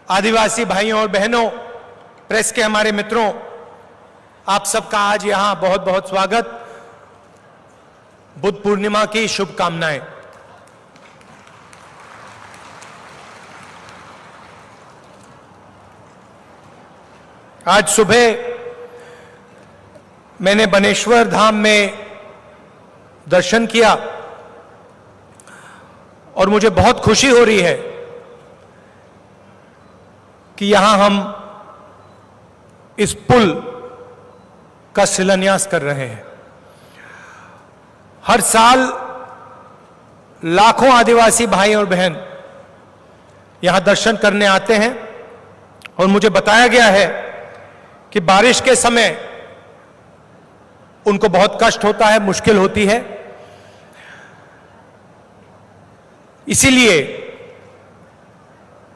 आदिवासी भाइयों और बहनों, प्रेस के हमारे मित्रों, आप सबका आज यहां बहुत बहुत स्वागत। बुद्ध पूर्णिमा की शुभकामनाएं। आज सुबह मैंने बनेश्वर धाम में दर्शन किया और मुझे बहुत खुशी हो रही है कि यहां हम इस पुल का शिलान्यास कर रहे हैं। हर साल लाखों आदिवासी भाई और बहन यहां दर्शन करने आते हैं और मुझे बताया गया है कि बारिश के समय उनको बहुत कष्ट होता है, मुश्किल होती है। इसीलिए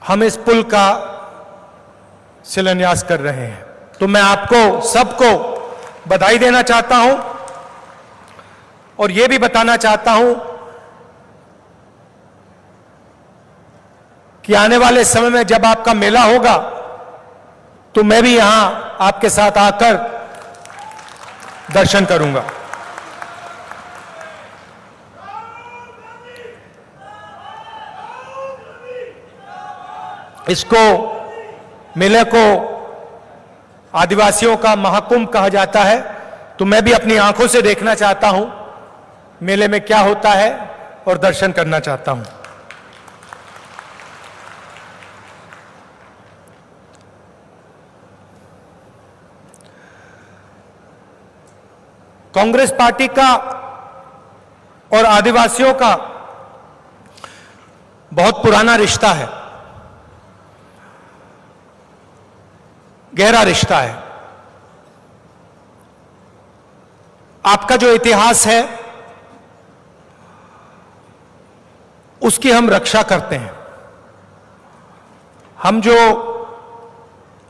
हम इस पुल का शिलान्यास कर रहे हैं। तो मैं आपको सबको बधाई देना चाहता हूं और यह भी बताना चाहता हूं कि आने वाले समय में जब आपका मेला होगा तो मैं भी यहां आपके साथ आकर दर्शन करूंगा। इसको मेले को आदिवासियों का महाकुंभ कहा जाता है, तो मैं भी अपनी आंखों से देखना चाहता हूं मेले में क्या होता है और दर्शन करना चाहता हूं। कांग्रेस पार्टी का और आदिवासियों का बहुत पुराना रिश्ता है, गहरा रिश्ता है। आपका जो इतिहास है उसकी हम रक्षा करते हैं। हम जो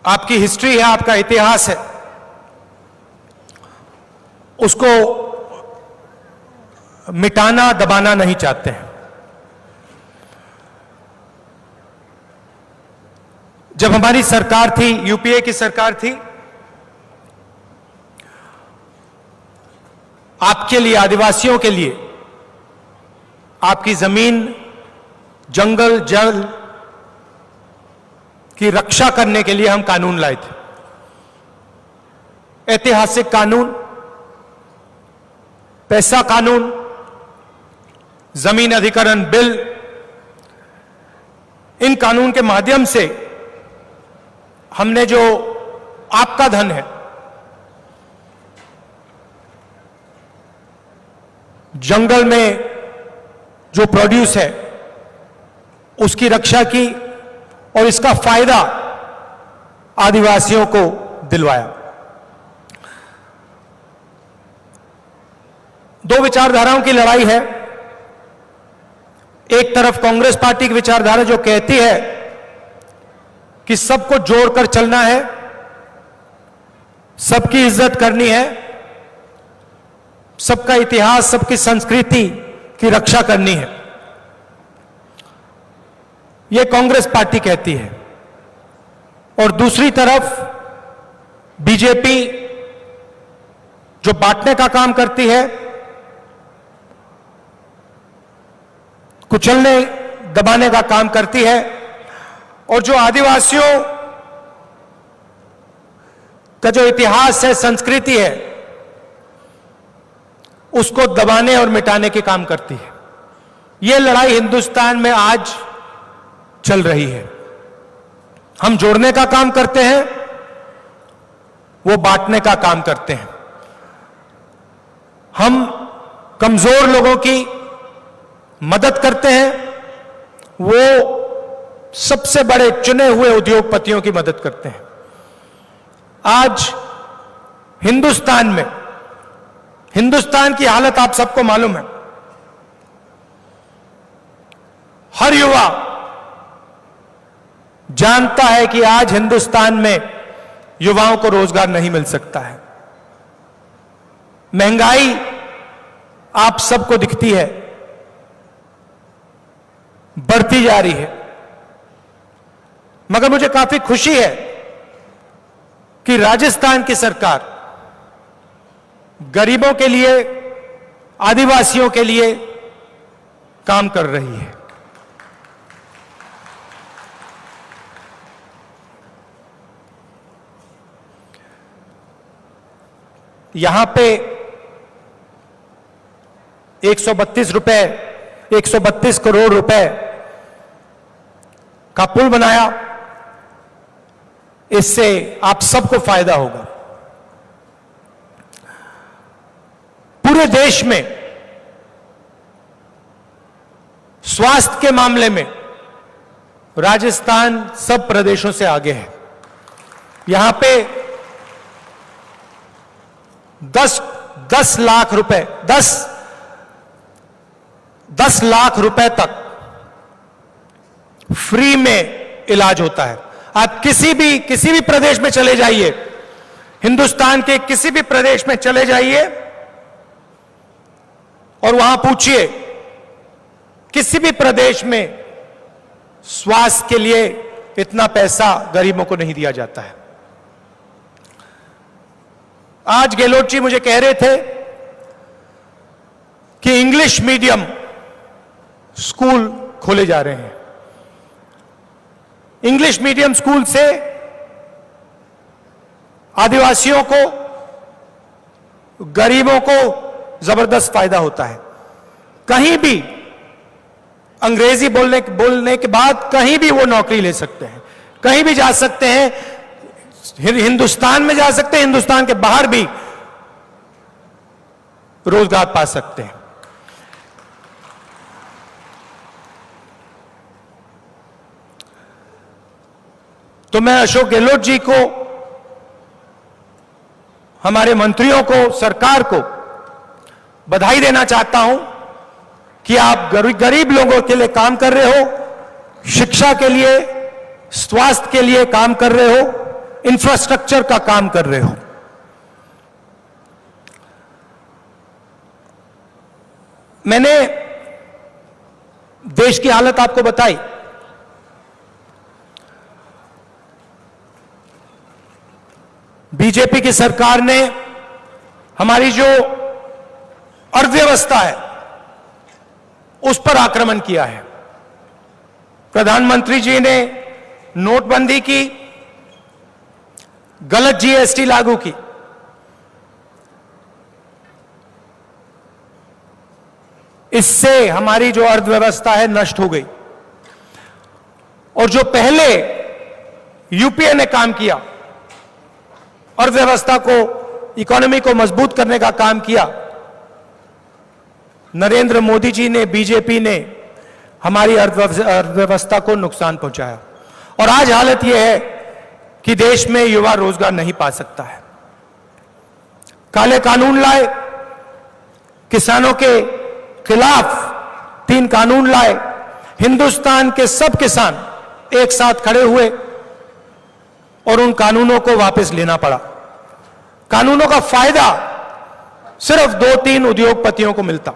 आपकी हिस्ट्री है, आपका इतिहास है, उसको मिटाना दबाना नहीं चाहते हैं। जब हमारी सरकार थी, यूपीए की सरकार थी, आपके लिए, आदिवासियों के लिए, आपकी जमीन, जंगल, जल की रक्षा करने के लिए हम कानून लाए थे। ऐतिहासिक कानून, पैसा कानून, जमीन अधिग्रहण बिल, इन कानून के माध्यम से हमने जो आपका धन है, जंगल में जो प्रोड्यूस है, उसकी रक्षा की और इसका फायदा आदिवासियों को दिलवाया। दो विचारधाराओं की लड़ाई है। एक तरफ कांग्रेस पार्टी की विचारधारा जो कहती है कि सबको जोड़कर चलना है, सबकी इज्जत करनी है, सबका इतिहास, सबकी संस्कृति की रक्षा करनी है, यह कांग्रेस पार्टी कहती है। और दूसरी तरफ बीजेपी जो बांटने का काम करती है, कुचलने दबाने का काम करती है, और जो आदिवासियों का जो इतिहास है, संस्कृति है, उसको दबाने और मिटाने के काम करती है। यह लड़ाई हिंदुस्तान में आज चल रही है। हम जोड़ने का काम करते हैं, वो बांटने का काम करते हैं। हम कमजोर लोगों की मदद करते हैं, वो सबसे बड़े चुने हुए उद्योगपतियों की मदद करते हैं। आज हिंदुस्तान में, हिंदुस्तान की हालत आप सबको मालूम है। हर युवा जानता है कि आज हिंदुस्तान में युवाओं को रोजगार नहीं मिल सकता है। महंगाई आप सबको दिखती है, बढ़ती जा रही है। मगर मुझे काफी खुशी है कि राजस्थान की सरकार गरीबों के लिए, आदिवासियों के लिए काम कर रही है। यहां पे 132 करोड़ रुपए का पुल बनाया। इससे आप सबको फायदा होगा। पूरे देश में स्वास्थ्य के मामले में राजस्थान सब प्रदेशों से आगे है। यहां पे 10 लाख रुपए 10 लाख रुपए तक फ्री में इलाज होता है। आप किसी भी प्रदेश में चले जाइए, हिंदुस्तान के किसी भी प्रदेश में चले जाइए और वहां पूछिए, किसी भी प्रदेश में स्वास्थ्य के लिए इतना पैसा गरीबों को नहीं दिया जाता है। आज गहलोत जी मुझे कह रहे थे कि इंग्लिश मीडियम स्कूल खोले जा रहे हैं। इंग्लिश मीडियम स्कूल से आदिवासियों को, गरीबों को जबरदस्त फायदा होता है। कहीं भी अंग्रेजी बोलने के बाद कहीं भी वो नौकरी ले सकते हैं, कहीं भी जा सकते हैं, हिंदुस्तान में जा सकते हैं, हिंदुस्तान के बाहर भी रोजगार पा सकते हैं। तो मैं अशोक गहलोत जी को, हमारे मंत्रियों को, सरकार को बधाई देना चाहता हूं कि आप गरीब लोगों के लिए काम कर रहे हो, शिक्षा के लिए, स्वास्थ्य के लिए काम कर रहे हो, इंफ्रास्ट्रक्चर का काम कर रहे हो। मैंने देश की हालत आपको बताई। बीजेपी की सरकार ने हमारी जो अर्थव्यवस्था है उस पर आक्रमण किया है। प्रधानमंत्री जी ने नोटबंदी की, गलत जीएसटी लागू की। इससे हमारी जो अर्थव्यवस्था है नष्ट हो गई। और जो पहले यूपीए ने काम किया, अर्थव्यवस्था को, इकोनॉमी को मजबूत करने का काम किया, नरेंद्र मोदी जी ने, बीजेपी ने हमारी अर्थव्यवस्था को नुकसान पहुंचाया। और आज हालत यह है कि देश में युवा रोजगार नहीं पा सकता है। काले कानून लाए, किसानों के खिलाफ 3 कानून लाए। हिंदुस्तान के सब किसान एक साथ खड़े हुए और उन कानूनों को वापस लेना पड़ा। कानूनों का फायदा सिर्फ 2-3 उद्योगपतियों को मिलता।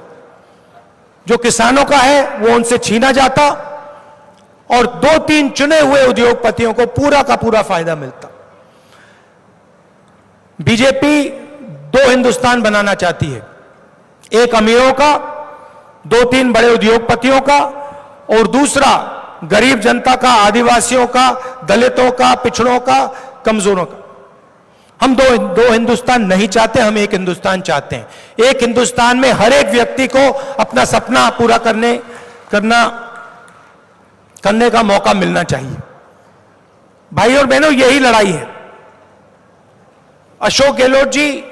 जो किसानों का है वो उनसे छीना जाता और 2-3 चुने हुए उद्योगपतियों को पूरा का पूरा फायदा मिलता। बीजेपी 2 हिंदुस्तान बनाना चाहती है, एक अमीरों का, 2-3 बड़े उद्योगपतियों का, और दूसरा गरीब जनता का, आदिवासियों का, दलितों का, पिछड़ों का, कमजोरों का। हम दो हिंदुस्तान नहीं चाहते, हम एक हिंदुस्तान चाहते हैं। एक हिंदुस्तान में हर एक व्यक्ति को अपना सपना पूरा करने का मौका मिलना चाहिए। भाई और बहनों, यही लड़ाई है। अशोक गहलोत जी,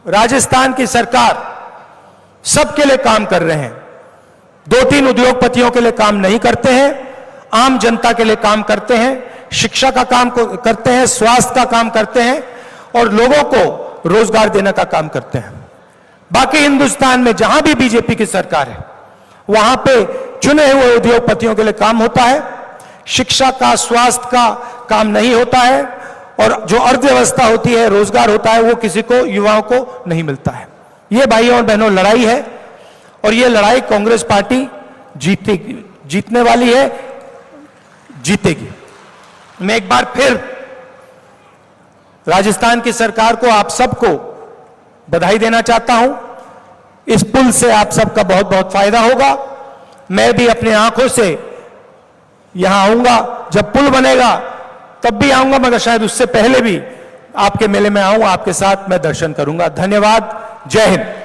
राजस्थान की सरकार सबके लिए काम कर रहे हैं। 2-3 उद्योगपतियों के लिए काम नहीं करते हैं, आम जनता के लिए काम करते हैं, शिक्षा का काम करते हैं, स्वास्थ्य का काम करते हैं और लोगों को रोजगार देने का काम करते हैं। बाकी हिंदुस्तान में जहां भी बीजेपी की सरकार है, वहां पे चुने हुए उद्योगपतियों के लिए काम होता है, शिक्षा का, स्वास्थ्य का काम नहीं होता है, और जो अर्थव्यवस्था होती है, रोजगार होता है, वो किसी को, युवाओं को नहीं मिलता है। ये भाइयों और बहनों लड़ाई है, और ये लड़ाई कांग्रेस पार्टी जीतने वाली है, जीतेगी। मैं एक बार फिर राजस्थान की सरकार को, आप सबको बधाई देना चाहता हूं। इस पुल से आप सबका बहुत बहुत फायदा होगा। मैं भी अपनी आंखों से यहां आऊंगा, जब पुल बनेगा तब भी आऊंगा, मगर शायद उससे पहले भी आपके मेले में आऊं, आपके साथ मैं दर्शन करूंगा। धन्यवाद। जय हिंद।